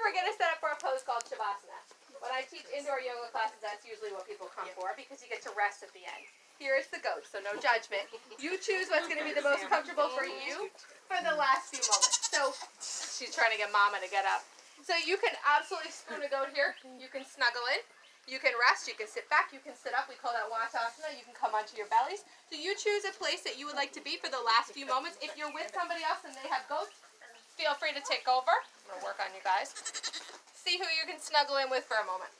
we're going to set up for a pose called Shavasana. When I teach indoor yoga classes, that's usually what people come for because you get to rest at the end. Here is the goat, so no judgment. You choose what's going to be the most comfortable for you for the last few moments. So she's trying to get Mama to get up. So you can absolutely spoon a goat here. You can snuggle in. You can rest. You can sit back. You can sit up. We call that Watasana. You can come onto your bellies. So you choose a place that you would like to be for the last few moments. If you're with somebody else and they have goats, feel free to take over. I'm going to work on you guys. See who you can snuggle in with for a moment.